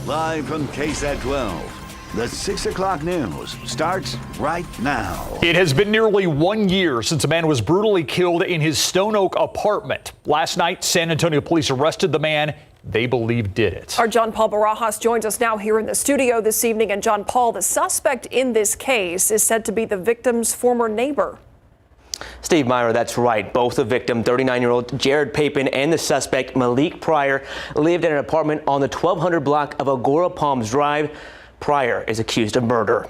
Live from KSAT 12, the 6 o'clock news starts right now. It has been nearly 1 year since a man was brutally killed in his Stone Oak apartment. Last night, San Antonio police arrested the man they believe did it. Our John Paul Barajas joins us now here in the studio this evening. And John Paul, the suspect in this case is said to be the victim's former neighbor. Steve Myra, that's right. Both the victim, 39-year-old Jared Papin, and the suspect, Malik Pryor, lived in an apartment on the 1200 block of Agora Palms Drive. Pryor is accused of murder.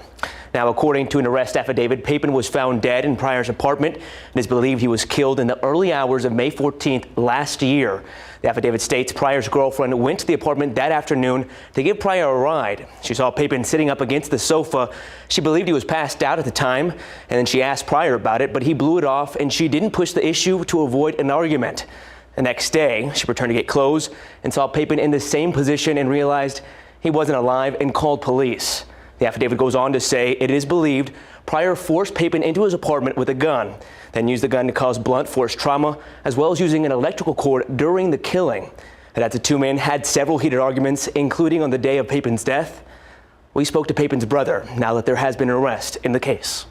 Now, according to an arrest affidavit, Papin was found dead in Pryor's apartment and is believed he was killed in the early hours of May 14th last year. The affidavit states Pryor's girlfriend went to the apartment that afternoon to give Pryor a ride. She saw Papin sitting up against the sofa. She believed he was passed out at the time, and then she asked Pryor about it, but he blew it off, and she didn't push the issue to avoid an argument. The next day, she returned to get clothes and saw Papin in the same position and realized he wasn't alive and called police. The affidavit goes on to say it is believed Pryor forced Papin into his apartment with a gun, then used the gun to cause blunt force trauma, as well as using an electrical cord during the killing. And that the two men had several heated arguments, including on the day of Papin's death. We spoke to Papin's brother now that there has been an arrest in the case.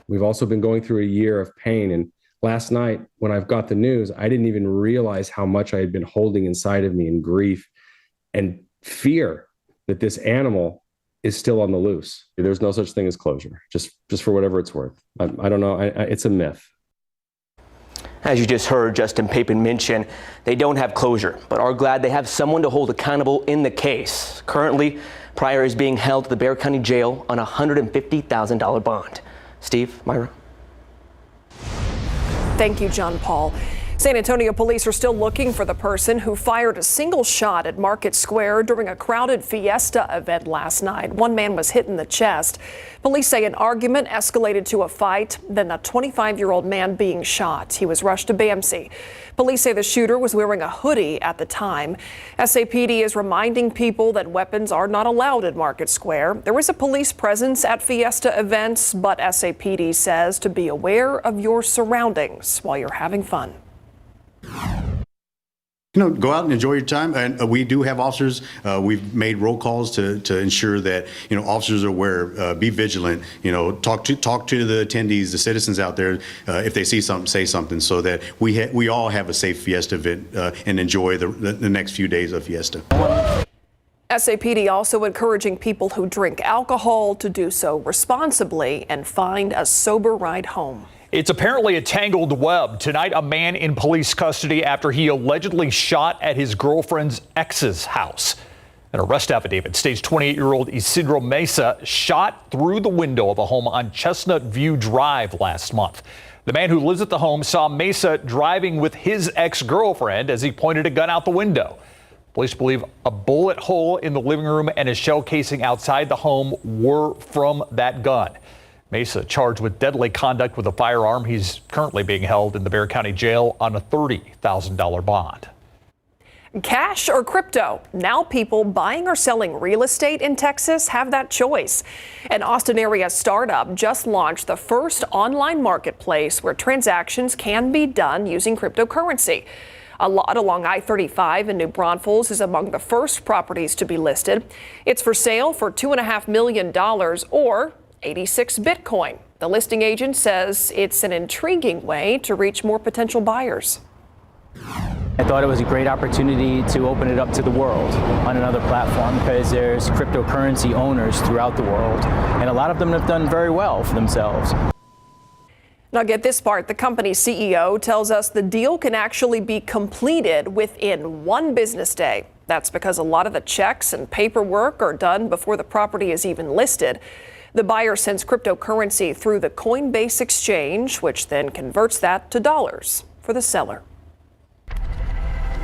We've also been going through a year of pain, and last night when I've got the news, I didn't even realize how much I had been holding inside of me in grief and fear that this animal is still on the loose. There's no such thing as closure, just for whatever it's worth. I don't know. It's a myth. As you just heard Justin Papin mention, they don't have closure, but are glad they have someone to hold accountable in the case. Currently, Pryor is being held at the Bexar County Jail on a $150,000 bond. Steve, Myra. Thank you, John Paul. San Antonio police are still looking for the person who fired a single shot at Market Square during a crowded Fiesta event last night. One man was hit in the chest. Police say an argument escalated to a fight, then a 25-year-old man being shot. He was rushed to BAMC. Police say the shooter was wearing a hoodie at the time. SAPD is reminding people that weapons are not allowed at Market Square. There is a police presence at Fiesta events, but SAPD says to be aware of your surroundings while you're having fun. Go out and enjoy your time. And we do have officers. We've made roll calls to ensure that, officers are aware, be vigilant, talk to the attendees, the citizens out there. If they see something, say something so that we all have a safe Fiesta event and enjoy the next few days of Fiesta. SAPD also encouraging people who drink alcohol to do so responsibly and find a sober ride home. It's apparently a tangled web. Tonight, a man in police custody after he allegedly shot at his girlfriend's ex's house. An arrest affidavit states 28-year-old Isidro Mesa shot through the window of a home on Chestnut View Drive last month. The man who lives at the home saw Mesa driving with his ex-girlfriend as he pointed a gun out the window. Police believe a bullet hole in the living room and a shell casing outside the home were from that gun. Mesa charged with deadly conduct with a firearm. He's currently being held in the Bexar County Jail on a $30,000 bond. Cash or crypto? Now people buying or selling real estate in Texas have that choice. An Austin area startup just launched the first online marketplace where transactions can be done using cryptocurrency. A lot along I-35 in New Braunfels is among the first properties to be listed. It's for sale for $2.5 million or 86 Bitcoin. The listing agent says it's an intriguing way to reach more potential buyers. I thought it was a great opportunity to open it up to the world on another platform because there's cryptocurrency owners throughout the world, and a lot of them have done very well for themselves. Now get this part. The company's CEO tells us the deal can actually be completed within one business day. That's because a lot of the checks and paperwork are done before the property is even listed. The buyer sends cryptocurrency through the Coinbase exchange, which then converts that to dollars for the seller.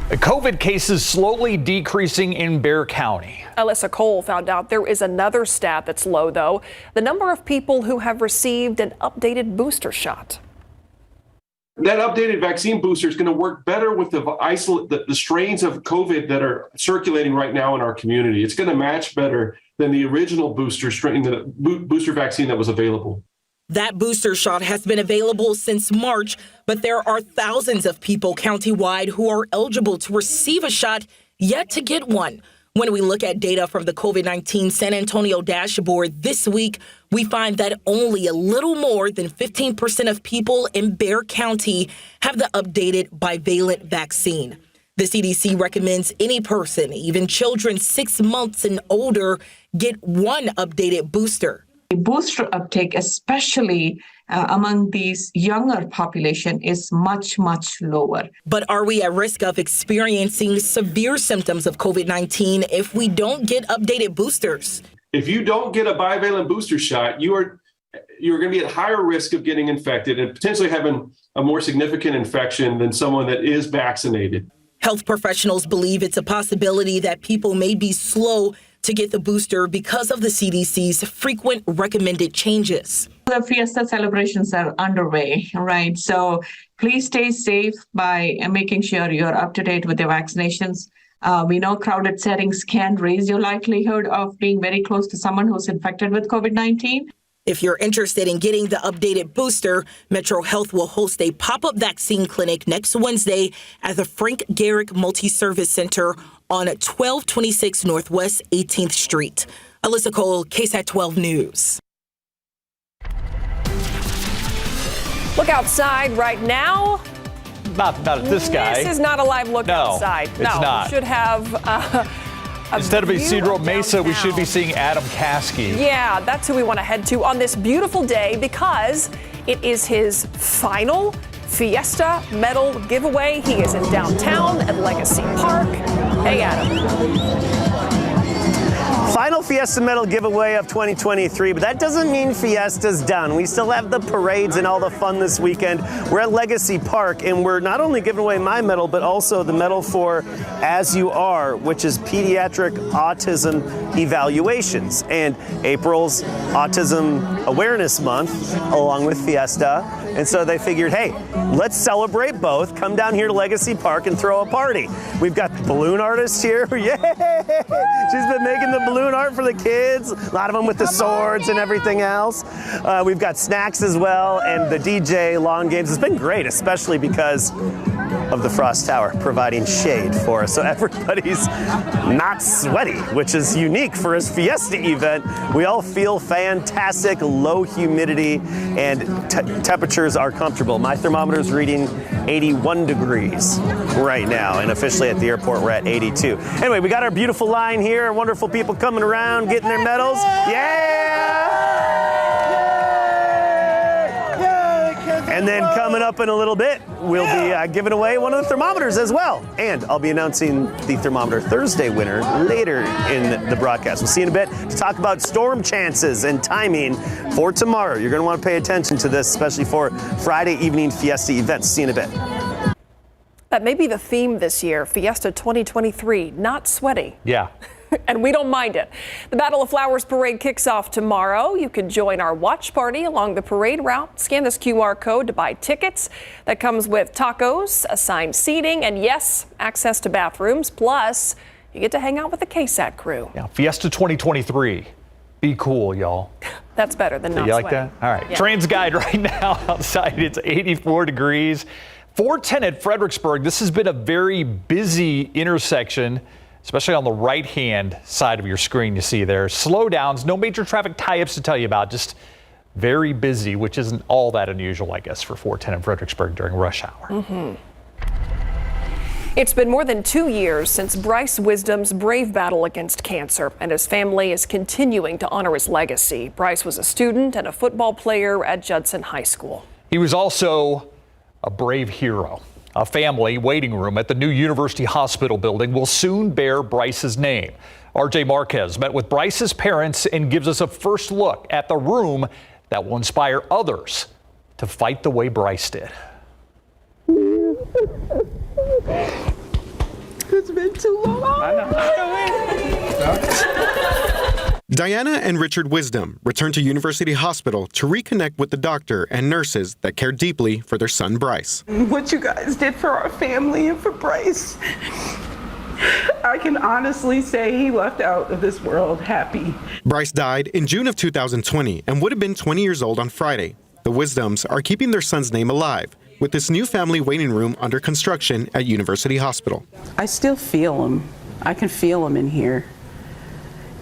COVID cases slowly decreasing in Bexar County. Alyssa Cole found out there is another stat that's low, though. The number of people who have received an updated booster shot. That updated vaccine booster is going to work better with the strains of COVID that are circulating right now in our community. It's going to match better than the original booster strain, the booster vaccine that was available. That booster shot has been available since March, but there are thousands of people countywide who are eligible to receive a shot yet to get one. When we look at data from the COVID-19 San Antonio dashboard this week, we find that only a little more than 15% of people in Bexar County have the updated bivalent vaccine. The CDC recommends any person, even children 6 months and older, get one updated booster. Booster uptake, especially among these younger population, is much, much lower. But are we at risk of experiencing severe symptoms of COVID-19 if we don't get updated boosters? If you don't get a bivalent booster shot, you're going to be at higher risk of getting infected and potentially having a more significant infection than someone that is vaccinated. Health professionals believe it's a possibility that people may be slow to get the booster because of the CDC's frequent recommended changes. The Fiesta celebrations are underway, right? So please stay safe by making sure you're up to date with your vaccinations. We know crowded settings can raise your likelihood of being very close to someone who's infected with COVID-19. If you're interested in getting the updated booster, Metro Health will host a pop-up vaccine clinic next Wednesday at the Frank Garrick Multi-Service Center on 1226 Northwest 18th Street. Alyssa Cole, KSAT 12 News. Look outside right now. Not at this guy. This is not a live look outside. It's not. We should have Instead of Isidro Mesa, we downtown. should be seeing Adam Caskey. Yeah, that's who we want to head to on this beautiful day because it is his final Fiesta medal giveaway. He is in downtown at Legacy Park. Hey, Adam. Final Fiesta medal giveaway of 2023, but that doesn't mean Fiesta's done. We still have the parades and all the fun this weekend. We're at Legacy Park, and we're not only giving away my medal, but also the medal for As You Are, which is pediatric autism evaluations. And April's Autism Awareness Month, along with Fiesta. And so they figured, hey, let's celebrate both. Come down here to Legacy Park and throw a party. We've got the balloon artist here. Yay! She's been making the balloon art for the kids. A lot of them with the swords and everything else. We've got snacks as well, and the DJ lawn games. It's been great, especially because of the Frost Tower providing shade for us. So everybody's not sweaty, which is unique for a Fiesta event. We all feel fantastic, low humidity, and temperatures are comfortable. My thermometer is reading 81 degrees right now, and officially at the airport we're at 82. Anyway, we got our beautiful line here, wonderful people coming around, getting their medals. Yeah! And then coming up in a little bit, we'll be giving away one of the thermometers as well. And I'll be announcing the Thermometer Thursday winner later in the broadcast. We'll see you in a bit to talk about storm chances and timing for tomorrow. You're going to want to pay attention to this, especially for Friday evening Fiesta events. See you in a bit. That may be the theme this year, Fiesta 2023, not sweaty. Yeah. And we don't mind it. The Battle of Flowers Parade kicks off tomorrow. You can join our watch party along the parade route. Scan this QR code to buy tickets. That comes with tacos, assigned seating, and yes, access to bathrooms. Plus, you get to hang out with the KSAT crew. Yeah, Fiesta 2023. Be cool, y'all. That's better than not You sweaty. like that? All right. Yeah. Trains guide right now outside. It's 84 degrees. 410 at Fredericksburg. This has been a very busy intersection, especially on the right-hand side of your screen. You see there slowdowns, no major traffic tie-ups to tell you about, just very busy, which isn't all that unusual, I guess, for 410 in Fredericksburg during rush hour. Mm-hmm. It's been more than 2 years since Bryce Wisdom's brave battle against cancer, and his family is continuing to honor his legacy. Bryce was a student and a football player at Judson High School. He was also a brave hero. A family waiting room at the new University Hospital building will soon bear Bryce's name. RJ Marquez met with Bryce's parents and gives us a first look at the room that will inspire others to fight the way Bryce did. It's been too long. Diana and Richard Wisdom returned to University Hospital to reconnect with the doctor and nurses that cared deeply for their son, Bryce. What you guys did for our family and for Bryce, I can honestly say he left out of this world happy. Bryce died in June of 2020 and would have been 20 years old on Friday. The Wisdoms are keeping their son's name alive with this new family waiting room under construction at University Hospital. I still feel him. I can feel them in here.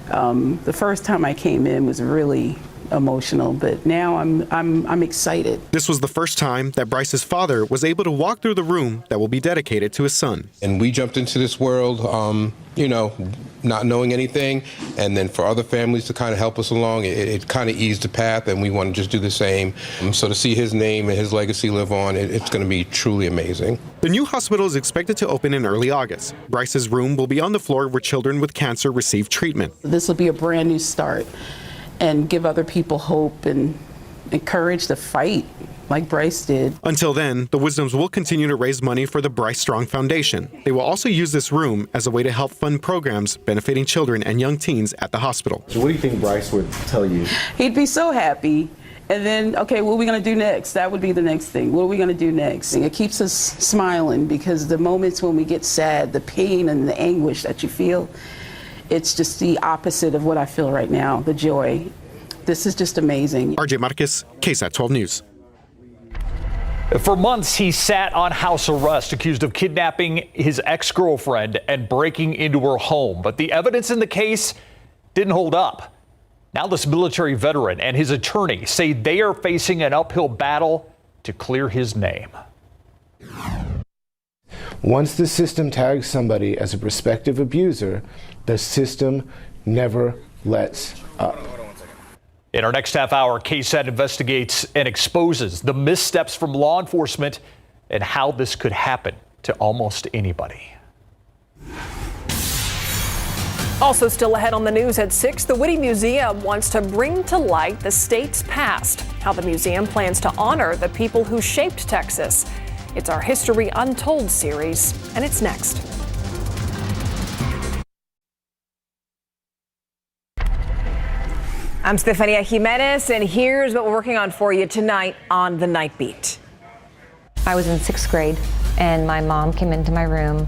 The first time I came in was really emotional, but now I'm excited. This was the first time that Bryce's father was able to walk through the room that will be dedicated to his son. And we jumped into this world, not knowing anything, and then for other families to kind of help us along, it kind of eased the path, and we want to just do the same. So to see his name and his legacy live on, it's going to be truly amazing. The new hospital is expected to open in early August. Bryce's room will be on the floor where children with cancer receive treatment. This will be a brand new start and give other people hope and encourage to fight like Bryce did. Until then, the Wisdoms will continue to raise money for the Bryce Strong Foundation. They will also use this room as a way to help fund programs benefiting children and young teens at the hospital. So what do you think Bryce would tell you? He'd be so happy. And then, okay, what are we going to do next? That would be the next thing. What are we going to do next? And it keeps us smiling, because the moments when we get sad, the pain and the anguish that you feel, it's just the opposite of what I feel right now, the joy. This is just amazing. RJ Marquez, KSAT 12 News. For months, he sat on house arrest, accused of kidnapping his ex-girlfriend and breaking into her home. But the evidence in the case didn't hold up. Now this military veteran and his attorney say they are facing an uphill battle to clear his name. Once the system tags somebody as a prospective abuser, the system never lets up. In our next half hour, KSAT investigates and exposes the missteps from law enforcement and how this could happen to almost anybody. Also still ahead on the news at 6, the Whitty Museum wants to bring to light the state's past, how the museum plans to honor the people who shaped Texas. It's our History Untold series, and it's next. I'm Stefania Jimenez, and here's what we're working on for you tonight on the Nightbeat. I was in 6th grade, and my mom came into my room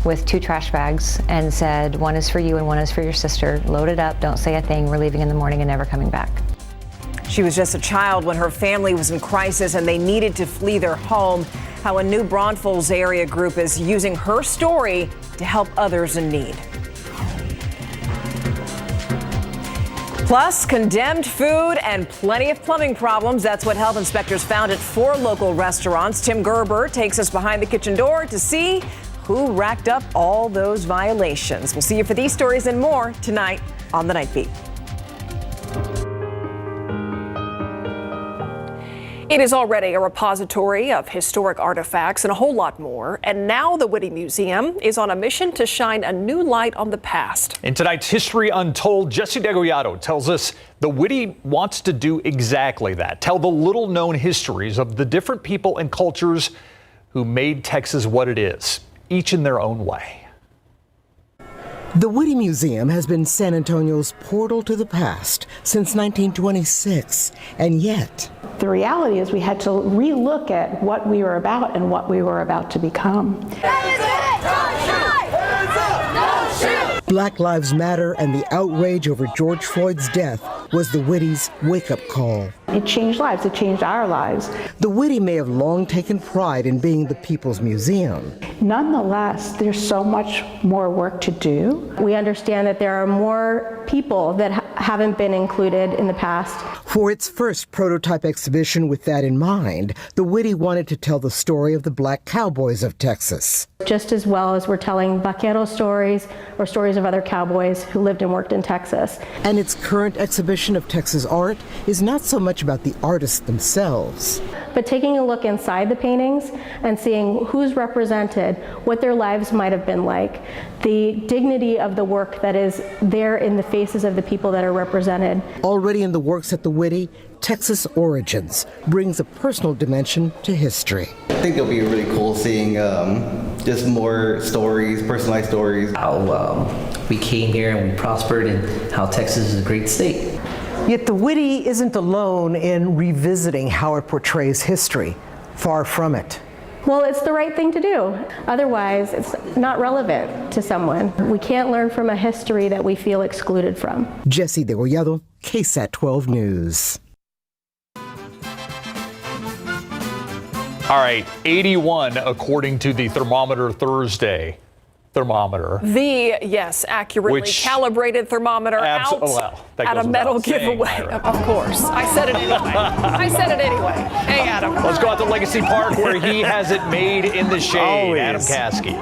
with 2 trash bags and said, one is for you and one is for your sister. Load it up, don't say a thing, we're leaving in the morning and never coming back. She was just a child when her family was in crisis and they needed to flee their home. How a New Braunfels area group is using her story to help others in need. Plus, condemned food and plenty of plumbing problems. That's what health inspectors found at 4 local restaurants. Tim Gerber takes us behind the kitchen door to see who racked up all those violations. We'll see you for these stories and more tonight on the Nightbeat. It is already a repository of historic artifacts and a whole lot more. And now the Whitty Museum is on a mission to shine a new light on the past. In tonight's History Untold, Jesse Degollado tells us the Whitty wants to do exactly that. Tell the little known histories of the different people and cultures who made Texas what it is, each in their own way. The Whitty Museum has been San Antonio's portal to the past since 1926, and yet the reality is we had to relook at what we were about and what we were about to become. Black Lives Matter and the outrage over George Floyd's death was the Whitty's wake-up call. It changed lives. It changed our lives. The Whitty may have long taken pride in being the people's museum. Nonetheless, there's so much more work to do. We understand that there are more people that haven't been included in the past. For its first prototype exhibition with that in mind, the Whitty wanted to tell the story of the black cowboys of Texas. Just as well as we're telling vaquero stories or stories of other cowboys who lived and worked in Texas. And its current exhibition of Texas art is not so much about the artists themselves, but taking a look inside the paintings and seeing who's represented, what their lives might have been like, the dignity of the work that is there in the faces of the people that are represented. Already in the works at the Whitty, Texas Origins brings a personal dimension to history. I think it'll be really cool seeing just more stories, personalized stories. How we came here and we prospered, and how Texas is a great state. Yet the Whitty isn't alone in revisiting how it portrays history. Far from it. Well, it's the right thing to do. Otherwise, it's not relevant to someone. We can't learn from a history that we feel excluded from. Jesse Degollado, KSAT 12 News. All right, 81 according to the thermometer Thursday. thermometer. Accurately calibrated thermometer out at a medal giveaway. Of course. I said it anyway. Hey, Adam. Let's go out to Legacy Park where he has it made in the shade. Always. Adam Caskey.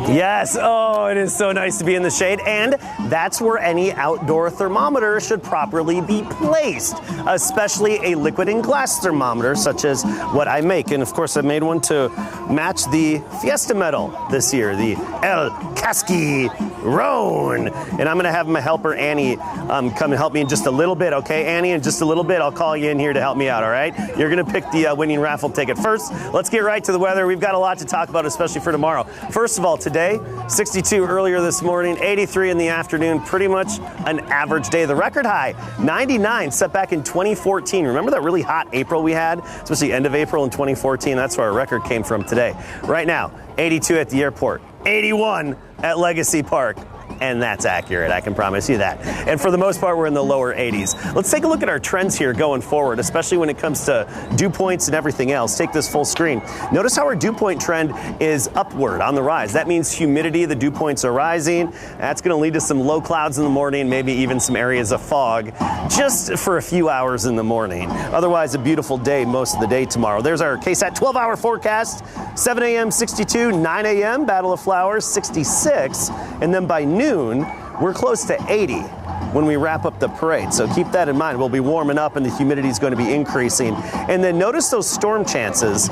Yes, oh, it is so nice to be in the shade, and that's where any outdoor thermometer should properly be placed, especially a liquid and glass thermometer such as what I make. And of course, I made one to match the Fiesta medal this year, the El Casquirón. And I'm going to have my helper, Annie, come and help me in just a little bit, okay, Annie? In just a little bit, I'll call you in here to help me out, all right? You're going to pick the winning raffle ticket. First, let's get right to the weather. We've got a lot to talk about, especially for tomorrow. First of all, today, 62 earlier this morning, 83 in the afternoon, pretty much an average day. The record high, 99, set back in 2014. Remember that really hot April we had, especially end of April in 2014? That's where our record came from today. Right now, 82 at the airport, 81 at Legacy Park. And that's accurate, I can promise you that. And for the most part, we're in the lower 80s. Let's take a look at our trends here going forward, especially when it comes to dew points and everything else. Take this full screen. Notice how our dew point trend is upward on the rise. That means humidity, the dew points are rising. That's going to lead to some low clouds in the morning, maybe even some areas of fog, just for a few hours in the morning. Otherwise, a beautiful day most of the day tomorrow. There's our KSAT 12-hour forecast. 7 a.m. 62, 9 a.m. Battle of Flowers 66, and then by noon, we're close to 80 when we wrap up the parade. So keep that in mind. We'll be warming up and the humidity is going to be increasing. And then notice those storm chances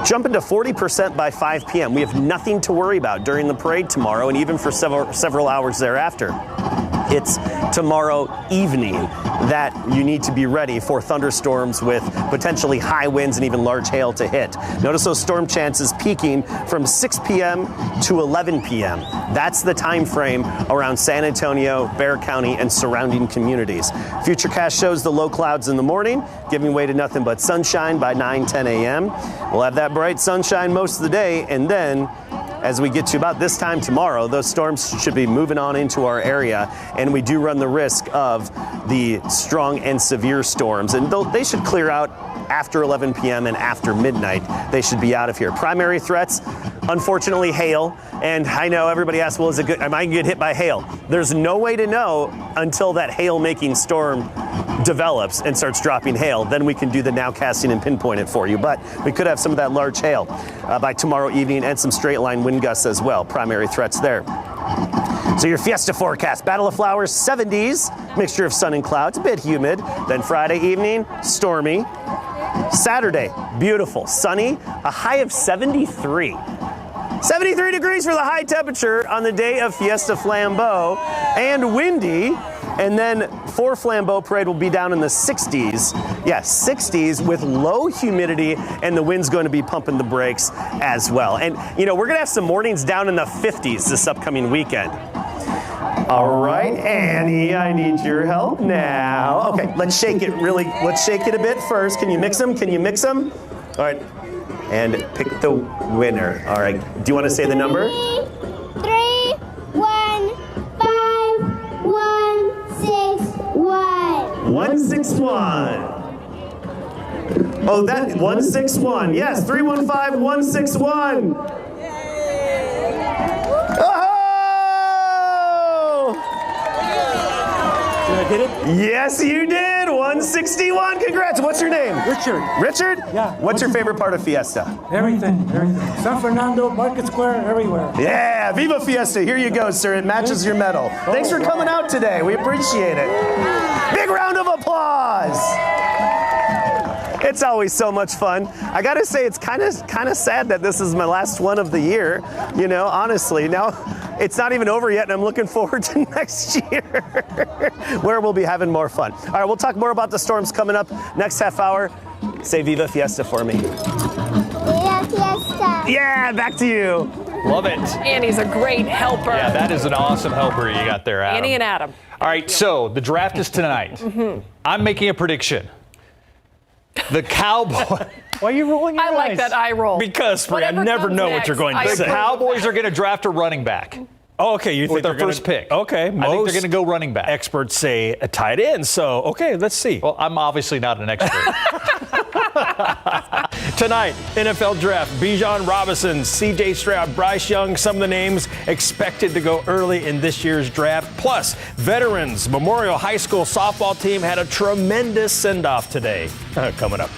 jumping to 40% by 5 p.m. We have nothing to worry about during the parade tomorrow and even for several hours thereafter. It's tomorrow evening that you need to be ready for thunderstorms with potentially high winds and even large hail to hit. Notice those storm chances peaking from 6 p.m. to 11 p.m. That's the time frame around San Antonio, Bexar County, and surrounding communities. Futurecast shows the low clouds in the morning, giving way to nothing but sunshine by 9-10 a.m. We'll have that bright sunshine most of the day, and then as we get to about this time tomorrow, those storms should be moving on into our area, and we do run the risk of the strong and severe storms, and they should clear out after 11 p.m. and after midnight. They should be out of here. Primary threats, unfortunately, hail. And I know everybody asks, well, am I going to get hit by hail? There's no way to know until that hail-making storm develops and starts dropping hail. Then we can do the nowcasting and pinpoint it for you. But we could have some of that large hail by tomorrow evening and some straight line wind gusts as well. Primary threats there. So your Fiesta forecast, Battle of Flowers, 70s, mixture of sun and clouds, a bit humid. Then Friday evening, stormy. Saturday, beautiful, sunny, a high of 73. 73 degrees for the high temperature on the day of Fiesta Flambeau, and windy. And then for Flambeau Parade will be down in the 60s. Yes, 60s with low humidity, and the wind's going to be pumping the brakes as well. And, you know, we're going to have some mornings down in the 50s this upcoming weekend. All right, Annie, I need your help now. Okay, let's shake it a bit first. Can you mix them? All right, and pick the winner. All right, do you want to say the number? 3, 1, 5, 1, 6, 1. 161. Oh, that 161. Yes, 315 161. Did I get it? Yes, you did. 161. Congrats. What's your name? Richard. Richard? Yeah. What's your favorite part of Fiesta? Everything. San Fernando, Market Square, everywhere. Yeah, Viva Fiesta. Here you go, sir. It matches your medal. Thanks for coming out today. We appreciate it. Big round of applause. It's always so much fun. I gotta say, it's kind of sad that this is my last one of the year. You know, honestly. Now, it's not even over yet, and I'm looking forward to next year, where we'll be having more fun. All right, we'll talk more about the storms coming up next half hour. Say Viva Fiesta for me. Viva Fiesta. Yeah, back to you. Love it. Annie's a great helper. Yeah, that is an awesome helper you got there, Adam. Annie and Adam. All right, so the draft is tonight. I'm making a prediction. The Cowboys. Why are you rolling your eyes? I like that eye roll. Because, Bree, I never know what you're going to The say. Cowboys are going to draft a running back. Oh, okay. You think with their they're first pick. Okay. I think they're going to go running back. Experts say a tight end. So, okay, let's see. Well, I'm obviously not an expert. Tonight, NFL Draft, Bijan Robinson, C.J. Stroud, Bryce Young, some of the names expected to go early in this year's draft. Plus, veterans, Memorial High School softball team had a tremendous send-off today. Coming up.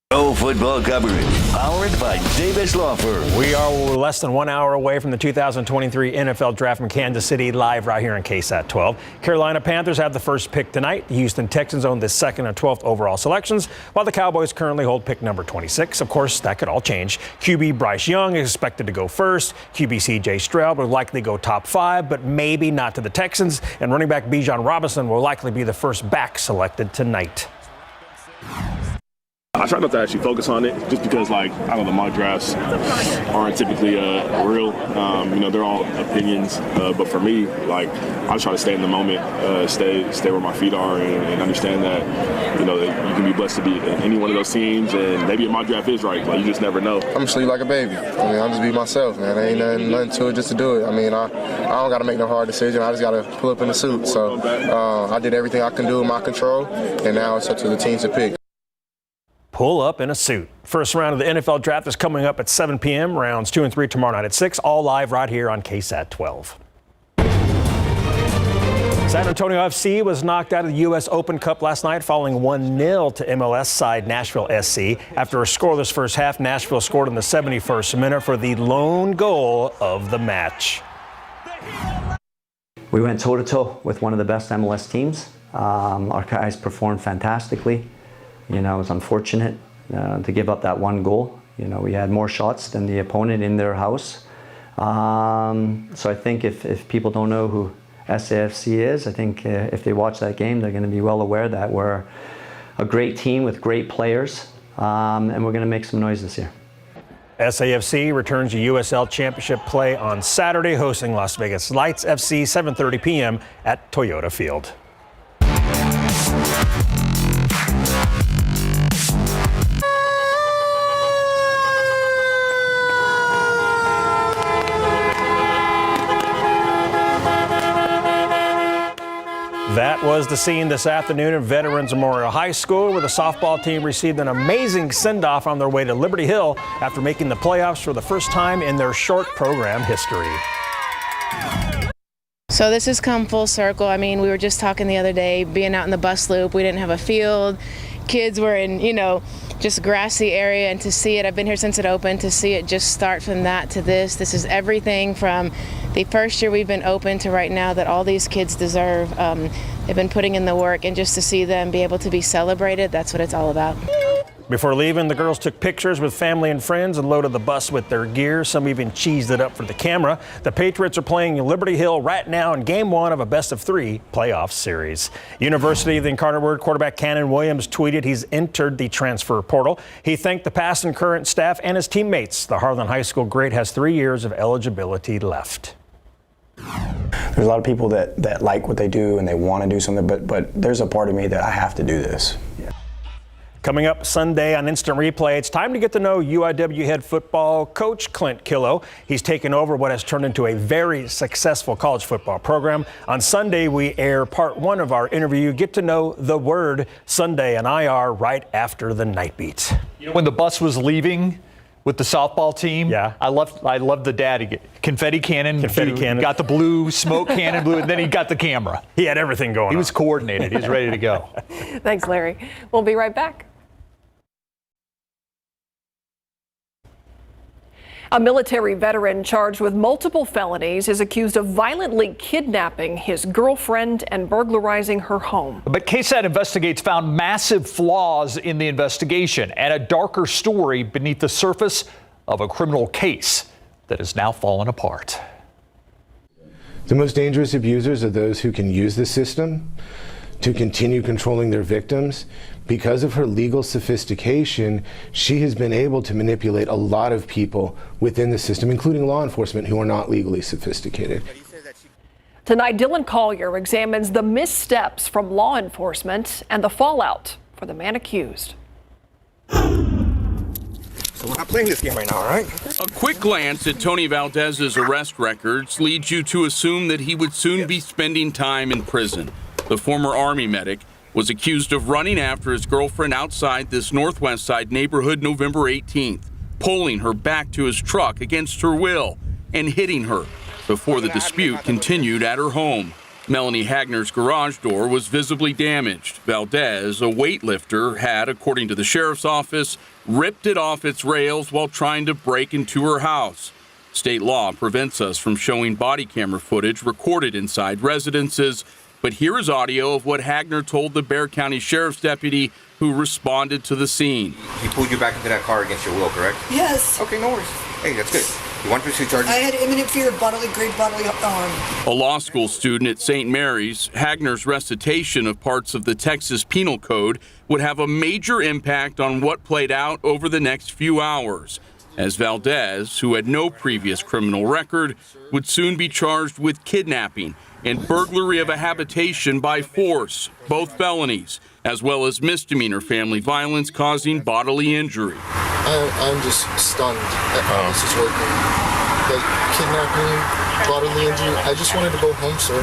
Pro football coverage, powered by Davis Law Firm. We are less than 1 hour away from the 2023 NFL Draft in Kansas City, live right here on KSAT 12. Carolina Panthers have the first pick tonight. The Houston Texans own the 2nd and 12th overall selections, while the Cowboys currently hold pick number 26. Of course, that could all change. QB Bryce Young is expected to go first. QB C.J. Stroud will likely go top 5, but maybe not to the Texans. And running back Bijan Robinson will likely be the first back selected tonight. I try not to actually focus on it just because, like, I don't know, mock drafts aren't typically real. They're all opinions. But for me, like, I try to stay in the moment, stay where my feet are, and understand that, that you can be blessed to be in any one of those teams, and maybe a mock draft is right. Like, you just never know. I'm sleep like a baby. I'll just be myself, man. There ain't nothing to it just to do it. I don't got to make no hard decision. I just got to pull up in the suit. So I did everything I can do in my control, and now it's up to the teams to pick. Pull up in a suit. First round of the NFL Draft is coming up at 7 p.m. Rounds 2 and 3 tomorrow night at 6. All live right here on KSAT 12. San Antonio FC was knocked out of the U.S. Open Cup last night following 1-0 to MLS side Nashville SC. After a scoreless first half, Nashville scored in the 71st minute for the lone goal of the match. We went toe-to-toe with one of the best MLS teams. Our guys performed fantastically. It was unfortunate to give up that one goal. We had more shots than the opponent in their house. So I think if people don't know who SAFC is, I think if they watch that game, they're going to be well aware that we're a great team with great players, and we're going to make some noise this year. SAFC returns to USL Championship play on Saturday, hosting Las Vegas Lights FC, 7:30 p.m. at Toyota Field. That was the scene this afternoon at Veterans Memorial High School, where the softball team received an amazing send-off on their way to Liberty Hill after making the playoffs for the first time in their short program history. So this has come full circle. I mean, we were just talking the other day, being out in the bus loop, we didn't have a field. Kids were in, just grassy area, and to see it, I've been here since it opened, to see it just start from that to this is everything from the first year we've been open to right now that all these kids deserve. They've been putting in the work, and just to see them be able to be celebrated, that's what it's all about. Before leaving, the girls took pictures with family and friends and loaded the bus with their gear. Some even cheesed it up for the camera. The Patriots are playing Liberty Hill right now in Game 1 of a best-of-3 playoff series. University of the Incarnate Word quarterback Cannon Williams tweeted he's entered the transfer portal. He thanked the past and current staff and his teammates. The Harlan High School great has 3 years of eligibility left. There's a lot of people that like what they do and they want to do something, but there's a part of me that I have to do this. Coming up Sunday on Instant Replay, it's time to get to know UIW head football coach Clint Killow. He's taken over what has turned into a very successful college football program. On Sunday, we air part 1 of our interview, Get to Know the Word, Sunday on IR right after the Nightbeat. When the bus was leaving with the softball team, yeah, I loved the dad. Confetti cannon. Got the blue smoke cannon, and then he got the camera. He had everything going on. He was coordinated. He was ready to go. Thanks, Larry. We'll be right back. A military veteran charged with multiple felonies is accused of violently kidnapping his girlfriend and burglarizing her home. But KSAT Investigates found massive flaws in the investigation and a darker story beneath the surface of a criminal case that has now fallen apart. The most dangerous abusers are those who can use the system to continue controlling their victims. Because of her legal sophistication, she has been able to manipulate a lot of people within the system, including law enforcement who are not legally sophisticated. Tonight, Dylan Collier examines the missteps from law enforcement and the fallout for the man accused. So we're not playing this game right now, all right? A quick glance at Tony Valdez's arrest records leads you to assume that he would soon be spending time in prison. The former Army medic was accused of running after his girlfriend outside this Northwest Side neighborhood November 18th, pulling her back to his truck against her will and hitting her before the dispute continued at her home. Melanie Hagner's garage door was visibly damaged. Valdez, a weightlifter, had, according to the sheriff's office, ripped it off its rails while trying to break into her house. State law prevents us from showing body camera footage recorded inside residences, but here is audio of what Hagner told the Bexar County Sheriff's deputy who responded to the scene. He pulled you back into that car against your will, correct? Yes. Okay, no worries. Hey, that's good. You want to pursue charges? I had imminent fear of grave bodily harm. A law school student at St. Mary's, Hagner's recitation of parts of the Texas Penal Code would have a major impact on what played out over the next few hours, as Valdez, who had no previous criminal record, would soon be charged with kidnapping and burglary of a habitation by force, both felonies, as well as misdemeanor family violence causing bodily injury. I'm just stunned at how this is working. Like, kidnapping, bodily injury. I just wanted to go home, sir.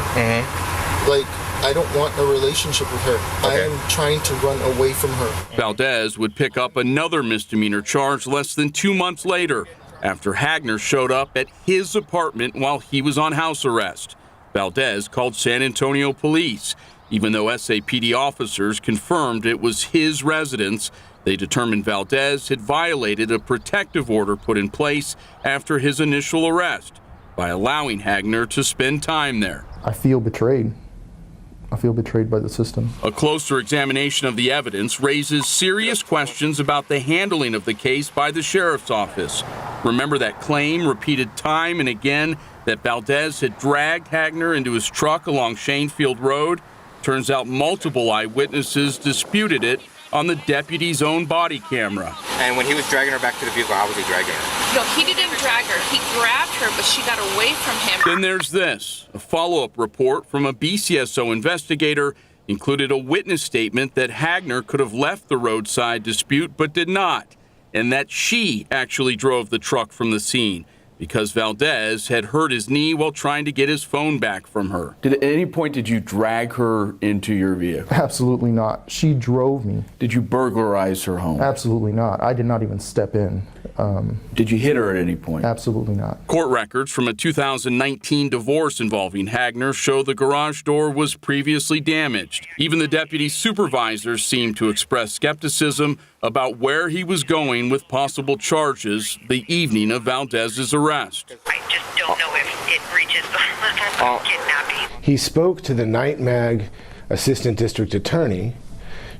Like, I don't want a relationship with her. I am trying to run away from her. Valdez would pick up another misdemeanor charge less than 2 months later, after Hagner showed up at his apartment while he was on house arrest. Valdez called San Antonio police. Even though SAPD officers confirmed it was his residence, they determined Valdez had violated a protective order put in place after his initial arrest by allowing Hagner to spend time there. I feel betrayed. I feel betrayed by the system. A closer examination of the evidence raises serious questions about the handling of the case by the sheriff's office. Remember that claim repeated time and again that Valdez had dragged Hagner into his truck along Shanefield Road? Turns out multiple eyewitnesses disputed it on the deputy's own body camera. And when he was dragging her back to the vehicle, how was he dragging her? No, he didn't drag her. He grabbed her, but she got away from him. Then there's this. A follow-up report from a BCSO investigator included a witness statement that Hagner could have left the roadside dispute but did not, and that she actually drove the truck from the scene because Valdez had hurt his knee while trying to get his phone back from her. At any point did you drag her into your vehicle? Absolutely not. She drove me. Did you burglarize her home? Absolutely not. I did not even step in. Did you hit her at any point? Absolutely not. Court records from a 2019 divorce involving Hagner show the garage door was previously damaged. Even the deputy's supervisors seemed to express skepticism about where he was going with possible charges the evening of Valdez's arrest. I just don't know if it reaches the level of kidnapping. He spoke to the Night Mag assistant district attorney.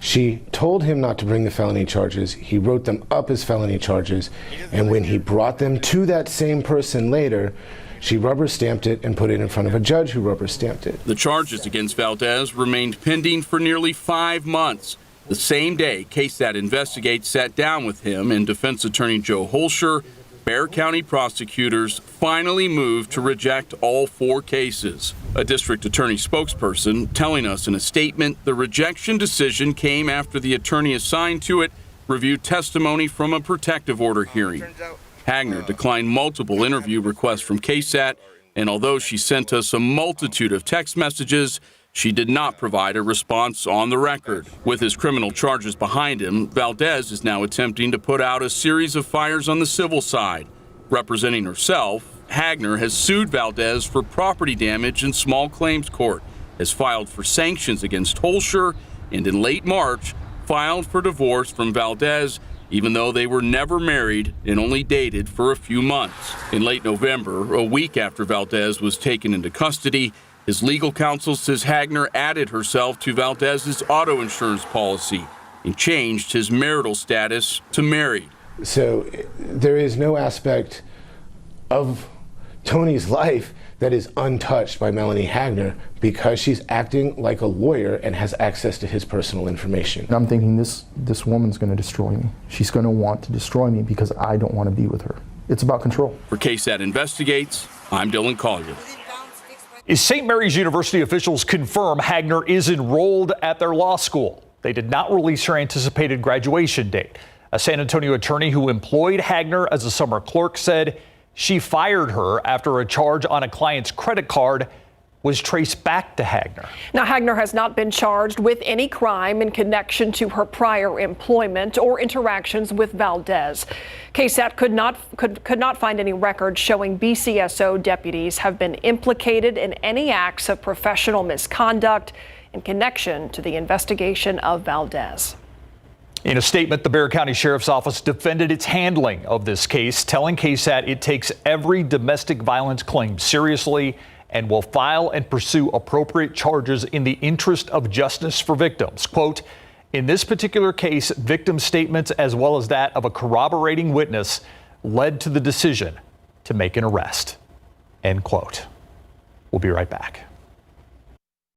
She told him not to bring the felony charges. He wrote them up as felony charges, and when he brought them to that same person later, she rubber stamped it and put it in front of a judge who rubber stamped it. The charges against Valdez remained pending for nearly 5 months. The same day, KSAT Investigates sat down with him and defense attorney Joe Holscher, Bexar County prosecutors finally moved to reject all 4 cases. A district attorney spokesperson telling us in a statement the rejection decision came after the attorney assigned to it reviewed testimony from a protective order hearing. Hagner declined multiple interview requests from KSAT, and although she sent us a multitude of text messages, she did not provide a response on the record. With his criminal charges behind him, Valdez is now attempting to put out a series of fires on the civil side. Representing herself, Hagner has sued Valdez for property damage in small claims court, has filed for sanctions against Holscher, and in late March, filed for divorce from Valdez, even though they were never married and only dated for a few months. In late November, a week after Valdez was taken into custody, his legal counsel says Hagner added herself to Valdez's auto insurance policy and changed his marital status to married. So there is no aspect of Tony's life that is untouched by Melanie Hagner because she's acting like a lawyer and has access to his personal information. And I'm thinking this woman's going to destroy me. She's going to want to destroy me because I don't want to be with her. It's about control. For KSAT Investigates, I'm Dylan Collier. St. Mary's University officials confirm Hagner is enrolled at their law school. They did not release her anticipated graduation date. A San Antonio attorney who employed Hagner as a summer clerk said she fired her after a charge on a client's credit card was traced back to Hagner. Now, Hagner has not been charged with any crime in connection to her prior employment or interactions with Valdez. KSAT could not find any records showing BCSO deputies have been implicated in any acts of professional misconduct in connection to the investigation of Valdez. In a statement, the Bexar County Sheriff's Office defended its handling of this case, telling KSAT it takes every domestic violence claim seriously and will file and pursue appropriate charges in the interest of justice for victims. Quote, in this particular case, victim statements as well as that of a corroborating witness led to the decision to make an arrest. End quote. We'll be right back.